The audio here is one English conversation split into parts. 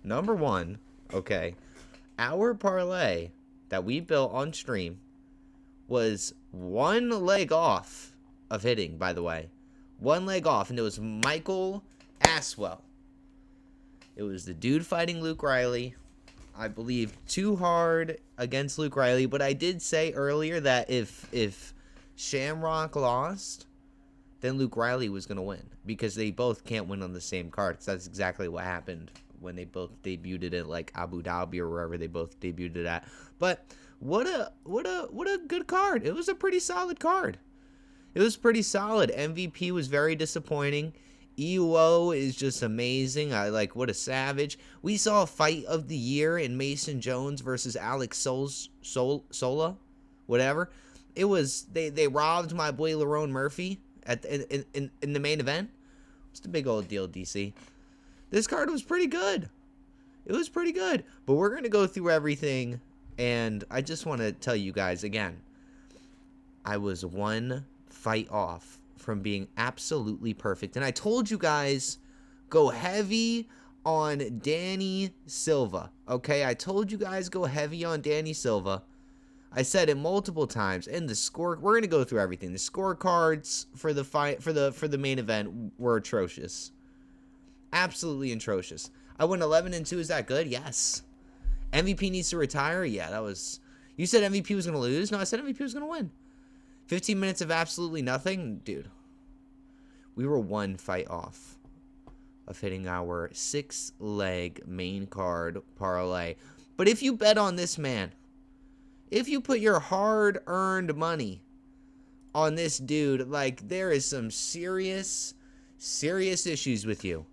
Number one, okay, our parlay that we built on stream was one leg off of hitting, by the way. One leg off, and it was Michael Aswell. It was the dude fighting Luke Riley. I believe too hard against Luke Riley, but I did say earlier that if Shamrock lost, then Luke Riley was going to win, because they both can't win on the same card. So that's exactly what happened when they both debuted it, like Abu Dhabi or wherever they both debuted it at. But what a good card. It was a pretty solid card. It was pretty solid. MVP was very disappointing. EUO is just amazing. What a savage. We saw a fight of the year in Mason Jones versus Alex Sola, whatever. It was, they robbed my boy Lerone Murphy in the main event. It's the big old deal, DC. This card was pretty good. It was pretty good. But we're going to go through everything, and I just want to tell you guys again, I was one fight off from being absolutely perfect. And I told you guys, go heavy on Danny Silva. Okay, I told you guys go heavy on Danny Silva. I said it multiple times. And the score, we're gonna go through everything. The scorecards for the fight for the main event were atrocious. Absolutely atrocious. I went 11-2. Is that good? Yes. MVP needs to retire. Yeah, that was. You said MVP was gonna lose. No, I said MVP was gonna win. 15 minutes of absolutely nothing? Dude, we were one fight off of hitting our 6-leg main card parlay. But if you bet on this man, if you put your hard-earned money on this dude, like, there is some serious issues with you.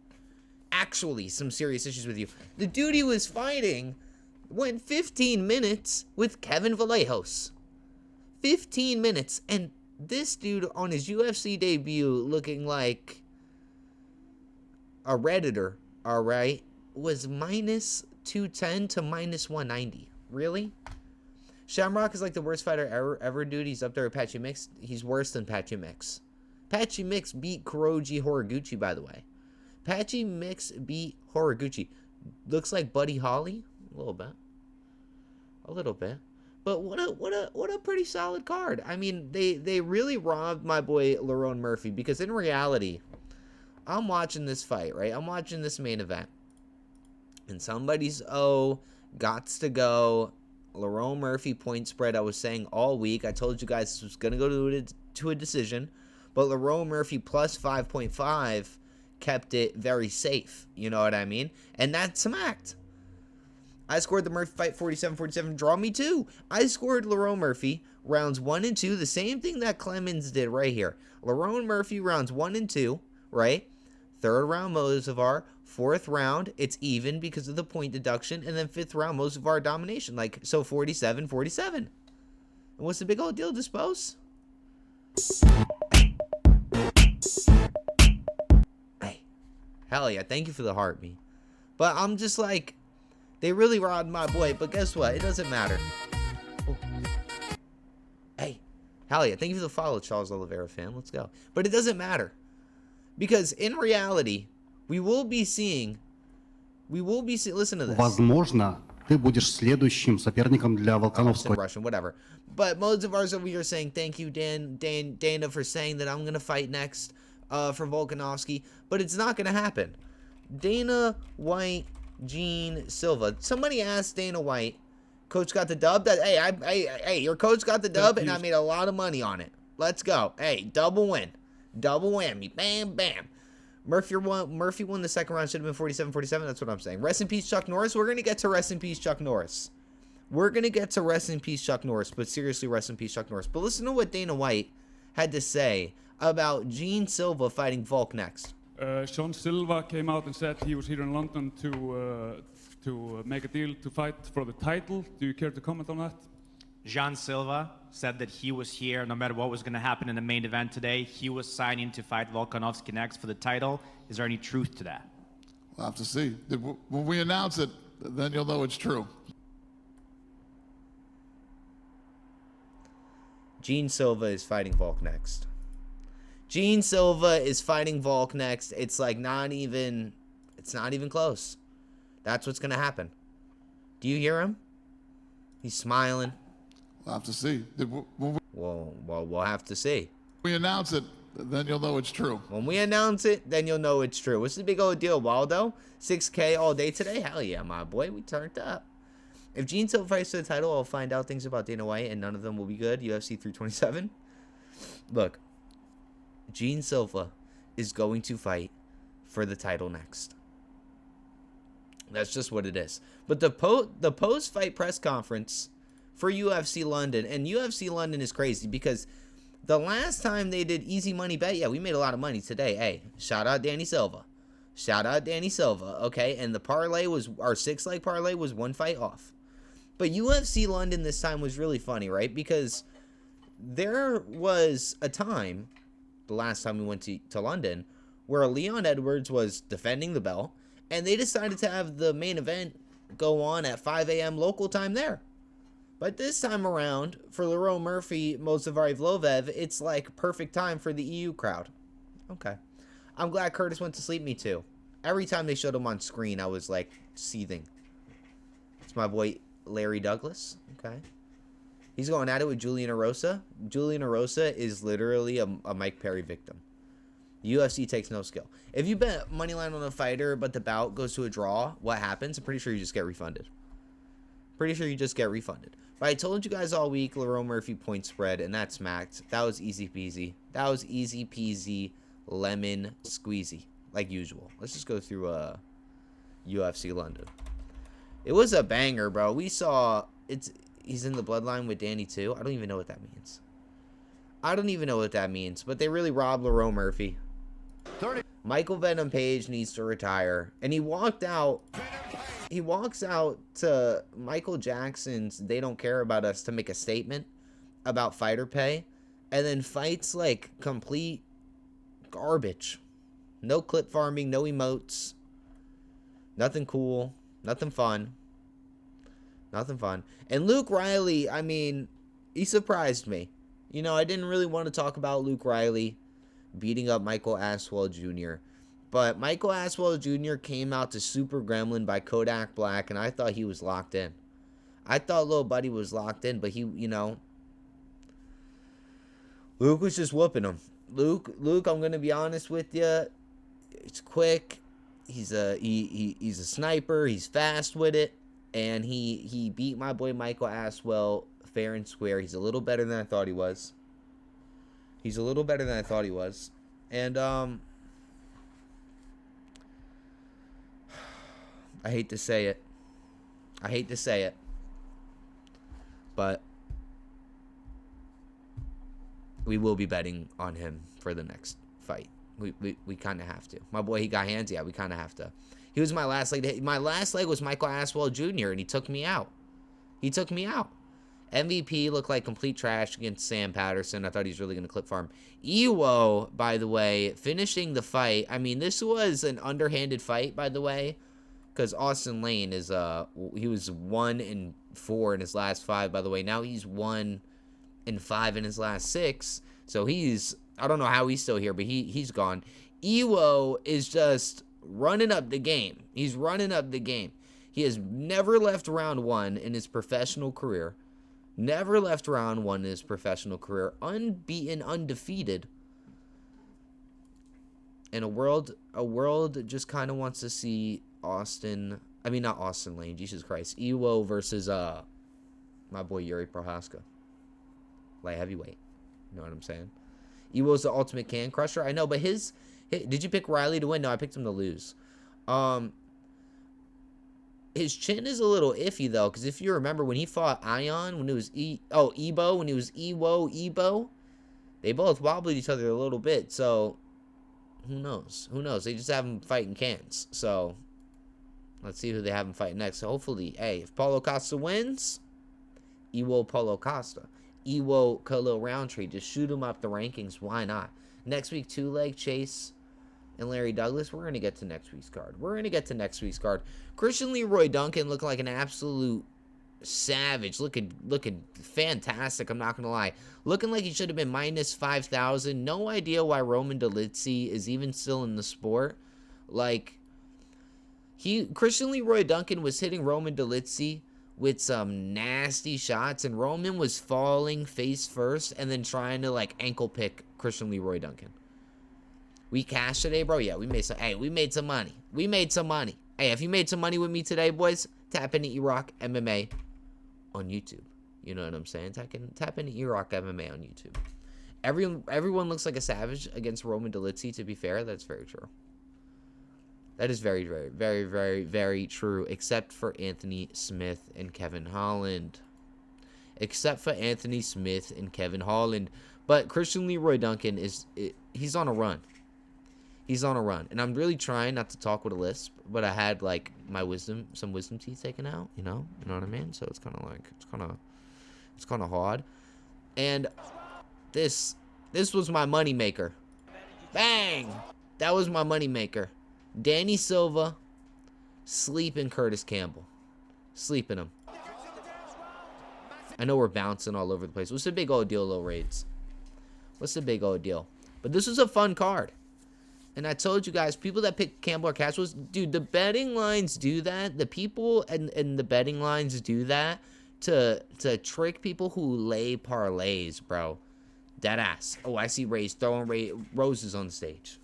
Actually, some serious issues with you. The dude he was fighting went 15 minutes with Kevin Vallejos. 15 minutes, and this dude on his UFC debut looking like a Redditor, alright, was minus 210 to minus 190. Really? Shamrock is like the worst fighter ever, dude. He's up there with Patchy Mix. He's worse than Patchy Mix. Patchy Mix beat Kuroji Horiguchi, by the way. Patchy Mix beat Horiguchi. Looks like Buddy Holly. A little bit. A little bit. But what a pretty solid card. I mean, they really robbed my boy Lerone Murphy, because in reality, I'm watching this fight, right? I'm watching this main event, and somebody's gots to go. Lerone Murphy point spread. I was saying all week. I told you guys this was gonna go to a decision, but Lerone Murphy plus 5.5 kept it very safe. You know what I mean? And that smacked. I scored the Murphy fight 47-47. Draw me too. I scored Lerone Murphy rounds 1 and 2. The same thing that Clemens did right here. Lerone Murphy rounds 1 and 2, right? Third round, Mozavar. Fourth round, it's even because of the point deduction. And then fifth round, Mozavar domination. Like, so 47-47. And what's the big old deal, Dispose? Hey. Hell yeah. Thank you for the heart, me. But I'm just like, they really robbed my boy, but guess what? It doesn't matter. Oh. Hey, hell yeah. Thank you for the follow, Charles Oliveira fan. Let's go. But it doesn't matter. Because in reality, we will be seeing, listen to this. Возможно, ты будешь следующим соперником для Волконовского. Russian, whatever. But Mozavar's over here saying, thank you, Dana, for saying that I'm going to fight next for Volkanovski. But it's not going to happen. Dana White, Gene Silva. Somebody asked Dana White, coach got the dub? Hey, your coach got the dub, and I made a lot of money on it. Let's go. Hey, double win. Double whammy. Bam, bam. Murphy won the second round. Should have been 47-47. That's what I'm saying. Rest in peace, Chuck Norris. We're going to get to rest in peace, Chuck Norris. But seriously, rest in peace, Chuck Norris. But listen to what Dana White had to say about Gene Silva fighting Volk next. Sean Silva came out and said he was here in London to make a deal to fight for the title. Do you care to comment on that? Jean Silva said that he was here no matter what was going to happen in the main event today. He was signing to fight Volkanovski next for the title. Is there any truth to that? We'll have to see. When we announce it, then you'll know it's true. Gene Silva is fighting Volk next. Gene Silva is fighting Volk next. It's like it's not even close. That's what's going to happen. Do you hear him? He's smiling. We'll have to see. When Well, we'll have to see. we announce it, then you'll know it's true. When we announce it, then you'll know it's true. What's the big old deal, Waldo? 6K all day today? Hell yeah, my boy. We turned up. If Gene Silva fights for the title, I'll find out things about Dana White, and none of them will be good. UFC 327. Look, Gene Silva is going to fight for the title next. That's just what it is. But the post-fight press conference for UFC London, and UFC London is crazy because the last time they did easy money bet, yeah, we made a lot of money today. Hey, shout out Danny Silva. Shout out Danny Silva, okay? And the parlay was, our 6-leg parlay was 1 fight off. But UFC London this time was really funny, right? Because there was a time, the last time we went to London, where Leon Edwards was defending the belt, and they decided to have the main event go on at 5 a.m. local time there. But this time around, for Lerone Murphy, Movsar Evloev, it's like perfect time for the EU crowd. Okay. I'm glad Curtis went to sleep, me too. Every time they showed him on screen, I was like seething. It's my boy Larry Douglas. Okay. He's going at it with Julian Erosa. Julian Erosa is literally a Mike Perry victim. UFC takes no skill. If you bet moneyline on a fighter, but the bout goes to a draw, what happens? I'm pretty sure you just get refunded. Pretty sure you just get refunded. But I told you guys all week, Lerone Murphy point spread, and that smacked. That was easy peasy. That was easy peasy, lemon squeezy, like usual. Let's just go through UFC London. It was a banger, bro. We saw he's in the bloodline with Danny too. I don't even know what that means. I don't even know what that means, but they really robbed Lerone Murphy. 30. Michael Venom Page needs to retire. And he walked out. He walks out to Michael Jackson's They Don't Care About Us to make a statement about fighter pay. And then fights like complete garbage. No clip farming, no emotes. Nothing cool. Nothing fun. Nothing fun. And Luke Riley, I mean, he surprised me. You know, I didn't really want to talk about Luke Riley beating up Michael Aswell Jr. But Michael Aswell Jr. came out to Super Gremlin by Kodak Black, and I thought he was locked in. I thought little buddy was locked in, but he, you know, Luke was just whooping him. Luke, I'm gonna be honest with you. It's quick. He's a sniper. He's fast with it, and he beat my boy Michael Aswell fair and square. He's a little better than I thought he was. He's a little better than I thought he was, and I hate to say it. I hate to say it, but we will be betting on him for the next fight. We kind of have to. My boy, he got hands. Yeah, we kind of have to. He was my last leg. My last leg was Michael Aswell Jr., and he took me out. He took me out. MVP looked like complete trash against Sam Patterson. I thought he was really going to clip farm. Ewo, by the way, finishing the fight. I mean, this was an underhanded fight, by the way, because Austin Lane is he was 1-4 in his last 5, by the way. Now he's 1-5 in his last 6. So he's, I don't know how he's still here, but he's gone. Ewo is just running up the game. He's running up the game. He has never left round 1 in his professional career. Never left round 1 in his professional career. Unbeaten, undefeated. And a world just kind of wants to see Austin, I mean, not Austin Lane, Jesus Christ. Ewo versus my boy Yuri Prohaska. Light heavyweight. You know what I'm saying? Ewo's the ultimate can crusher. I know, but did you pick Riley to win? No, I picked him to lose. His chin is a little iffy, though, because if you remember when he fought Ion, when it was Ebo, when it was Ebo, they both wobbled each other a little bit, so who knows? Who knows? They just have him fighting cans, so let's see who they have him fight next. So hopefully, hey, if Paulo Costa wins, Ewo Paulo Costa. Ewo Khalil Roundtree, just shoot him up the rankings, why not? Next week, 2-leg Chase and Larry Douglas. We're going to get to next week's card. Christian Leroy Duncan looked like an absolute savage. Looking fantastic, I'm not going to lie. Looking like he should have been minus 5,000. No idea why Roman Dolidze is even still in the sport. Like, Christian Leroy Duncan was hitting Roman Dolidze with some nasty shots, and Roman was falling face first and then trying to like ankle pick Christian Leroy Duncan. We cashed today, bro. Yeah, we made some. Hey, we made some money. We made some money. Hey, if you made some money with me today, boys, tap into E-Rock MMA on YouTube. You know what I'm saying? Tap into E-Rock MMA on YouTube. Everyone looks like a savage against Roman Dolidze. To be fair, that's very true. That is very, very, very, very, very true, except for Anthony Smith and Kevin Holland. Except for Anthony Smith and Kevin Holland. But Christian Leroy Duncan he's on a run. He's on a run. And I'm really trying not to talk with a lisp, but I had like some wisdom teeth taken out, you know what I mean? So it's kind of like, it's kind of hard. And this was my money maker. Bang! That was my money maker. Danny Silva, sleeping Curtis Campbell. Sleeping him. I know we're bouncing all over the place. What's the big old deal, Lil Raids? What's the big old deal? But this was a fun card. And I told you guys, people that pick Campbell or Castro, dude, the betting lines do that. The people and the betting lines do that to trick people who lay parlays, bro. Dead ass. Oh, I see Ray's throwing roses on the stage.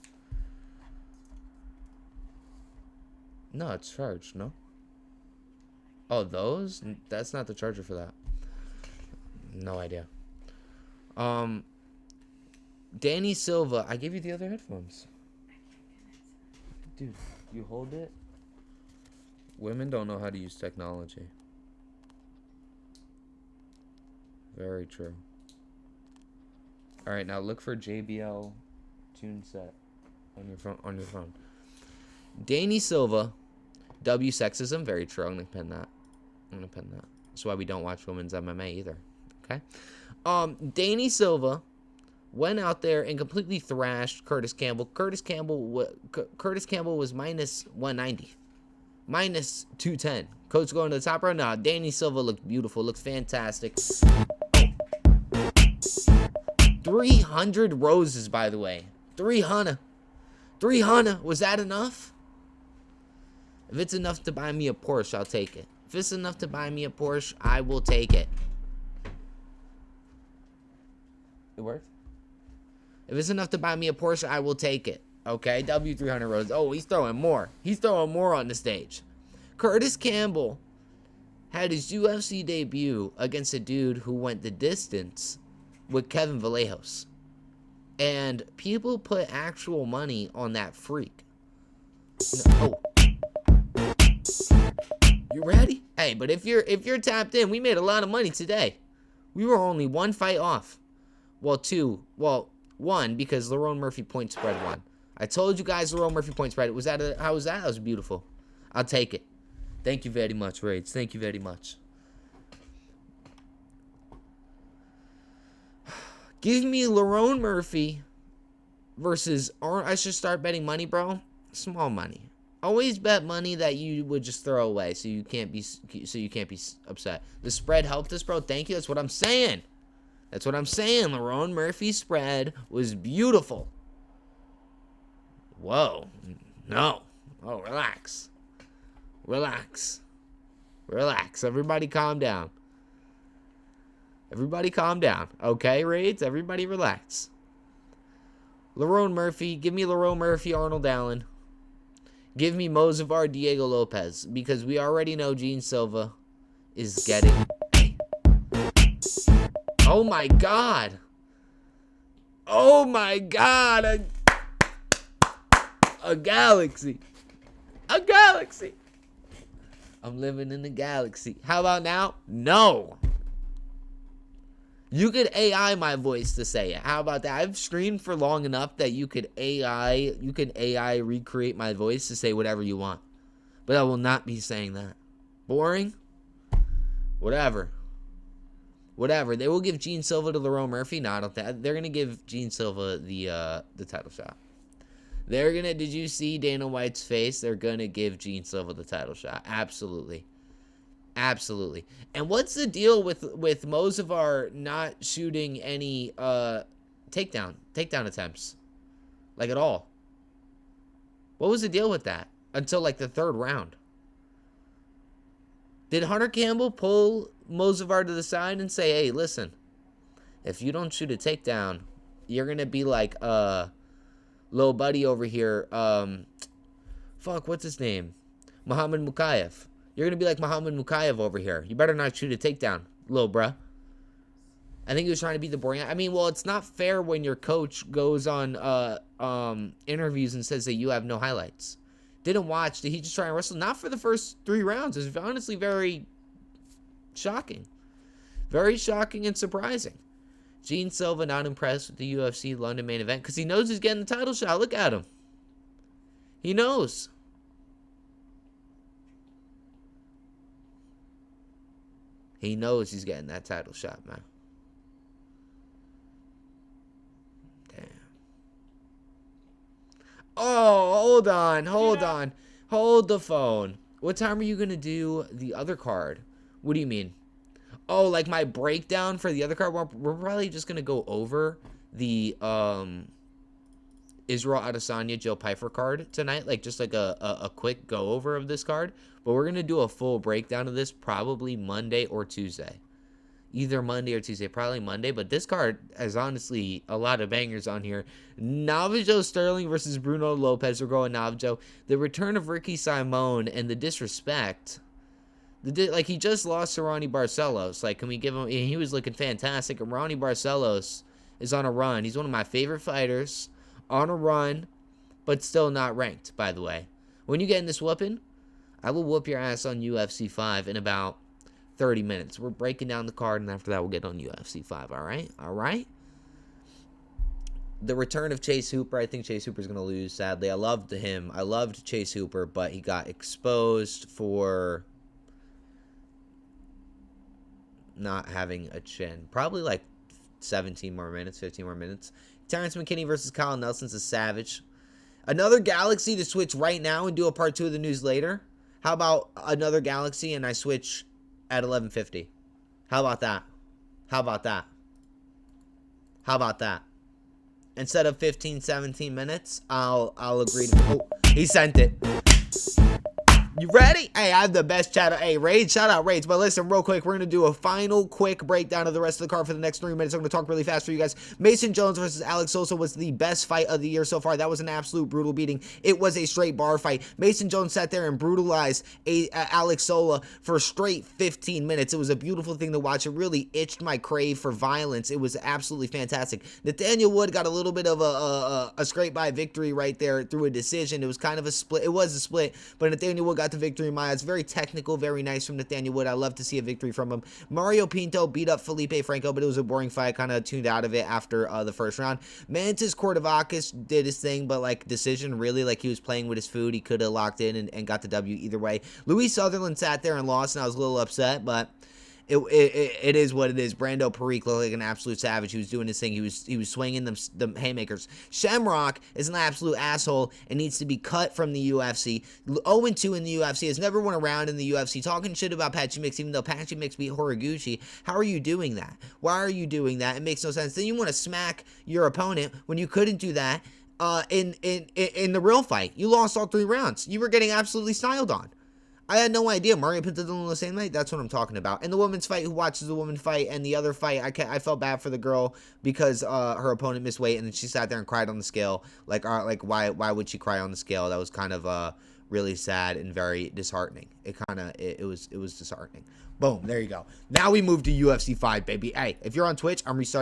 No, it's charged, no? Oh, those? That's not the charger for that. No idea. Danny Silva. I gave you the other headphones. Dude, you hold it? Women don't know how to use technology. Very true. Alright, now look for JBL tune set on your phone. Danny Silva. W sexism, very true. I'm gonna pin that. That's why we don't watch women's MMA either. Okay. Danny Silva went out there and completely thrashed Curtis Campbell. Curtis Campbell was minus 190, minus 210. Coach going to the top round. Nah, Danny Silva looked beautiful. Looked fantastic. 300 roses, by the way. 300. Was that enough? If it's enough to buy me a Porsche, I'll take it. If it's enough to buy me a Porsche, I will take it. It worked? If it's enough to buy me a Porsche, I will take it. Okay, W300 roses. Oh, he's throwing more. He's throwing more on the stage. Curtis Campbell had his UFC debut against a dude who went the distance with Kevin Vallejos. And people put actual money on that freak. Oh. You ready? Hey, but if you're tapped in, we made a lot of money today. We were only one fight off. Well, two. Well, one, because Lerone Murphy point spread won. I told you guys Lerone Murphy point spread. How was that? That was beautiful. I'll take it. Thank you very much, Raids. Thank you very much. Give me Lerone Murphy versus I should start betting money, bro. Small money. Always bet money that you would just throw away, so you can't be upset. The spread helped us, bro. Thank you. That's what I'm saying. That's what I'm saying. Lerone Murphy's spread was beautiful. Whoa. No. Oh, relax. Relax. Relax. Everybody calm down. Everybody calm down. Okay, Raids? Everybody relax. Lerone Murphy. Give me Lerone Murphy, Arnold Allen. Give me Mozavar, Diego Lopez. Because we already know Gene Silva is getting... Oh my God. Oh my God. A galaxy. A galaxy. I'm living in the galaxy. How about now? No. You could AI my voice to say it. How about that? I've streamed for long enough that you could AI recreate my voice to say whatever you want. But I will not be saying that. Boring? Whatever. Whatever. They will give Gene Silva to Lerone Murphy. No, I don't think. They're going to give Gene Silva the title shot. They're going to, did you see Dana White's face? They're going to give Gene Silva the title shot. Absolutely. Absolutely. And what's the deal with Mozavar not shooting any takedown attempts? Like at all. What was the deal with that? until like the 3rd round. Did Hunter Campbell pull Movsar to the side and say, hey, listen, if you don't shoot a takedown, you're going to be like little buddy over here. What's his name? Muhammad Mukayev. You're going to be like Muhammad Mukayev over here. You better not shoot a takedown, little bruh. I think he was trying to be the boring. I mean, well, it's not fair when your coach goes on interviews and says that you have no highlights. Didn't watch. Did he just try and wrestle? Not for the first 3 rounds. It's honestly very shocking. Very shocking and surprising. Gene Silva not impressed with the UFC London main event because he knows he's getting the title shot. Look at him. He knows. He knows he's getting that title shot, man. Damn. Oh, hold on. Hold the phone. What time are you going to do the other card? What do you mean? Oh, like my breakdown for the other card? We're probably just going to go over the Israel Adesanya, Joe Pyfer card tonight. Like, just like a quick go over of this card. But we're going to do a full breakdown of this probably Monday or Tuesday. Either Monday or Tuesday. Probably Monday. But this card has honestly a lot of bangers on here. Navajo Sterling versus Bruno Lopez. We're going Navajo. The return of Ricky Simon and the disrespect. Like, he just lost to Ronnie Barcelos. Like, can we give him... He was looking fantastic. And Ronnie Barcelos is on a run. He's one of my favorite fighters. On a run. But still not ranked, by the way. When you get in this whooping, I will whoop your ass on UFC 5 in about 30 minutes. We're breaking down the card, and after that, we'll get on UFC 5, all right? All right? The return of Chase Hooper. I think Chase Hooper's going to lose, sadly. I loved him. I loved Chase Hooper, but he got exposed for not having a chin. Probably like 17 more minutes, 15 more minutes. Terrence McKinney versus Kyle Nelson's a savage. Another Galaxy to switch right now and do a part 2 of the news later. How about another Galaxy and I switch at 11:50? How about that? How about that? How about that? Instead of 15, 17 minutes, I'll agree to... Oh, he sent it. You ready? Hey, I have the best chat. Hey, Rage, shout out Rage. But listen, real quick, we're going to do a final quick breakdown of the rest of the card for the next 3 minutes. I'm going to talk really fast for you guys. Mason Jones versus Alex Sosa was the best fight of the year so far. That was an absolute brutal beating. It was a straight bar fight. Mason Jones sat there and brutalized Alex Sosa for straight 15 minutes. It was a beautiful thing to watch. It really itched my crave for violence. It was absolutely fantastic. Nathaniel Wood got a little bit of a scrape by victory right there through a decision. It was kind of a split. It was a split, but Nathaniel Wood got the victory in my eyes. Very technical, very nice from Nathaniel Wood. I love to see a victory from him. Mario Pinto beat up Felipe Franco, but it was a boring fight. Kind of tuned out of it after the first round. Mantis Cordovakis did his thing, but like decision really, like he was playing with his food. He could have locked in and got the W either way. Luis Sutherland sat there and lost, and I was a little upset, but it is what it is. Brando Perique looked like an absolute savage. He was doing his thing. He was swinging them haymakers. Shamrock is an absolute asshole and needs to be cut from the UFC. 0-2 in the UFC. Has never won a round in the UFC. Talking shit about Patchy Mix, even though Patchy Mix beat Horiguchi. How are you doing that? Why are you doing that? It makes no sense. Then you want to smack your opponent when you couldn't do that in the real fight. You lost all 3 rounds. You were getting absolutely styled on. I had no idea Mario Pinto did on the same night. That's what I'm talking about. And the women's fight, who watches the woman fight, and the other fight, I felt bad for the girl because her opponent missed weight, and then she sat there and cried on the scale. Like why would she cry on the scale? That was kind of really sad and very disheartening. It was disheartening. Boom, there you go. Now we move to UFC 5, baby. Hey, if you're on Twitch, I'm restarting.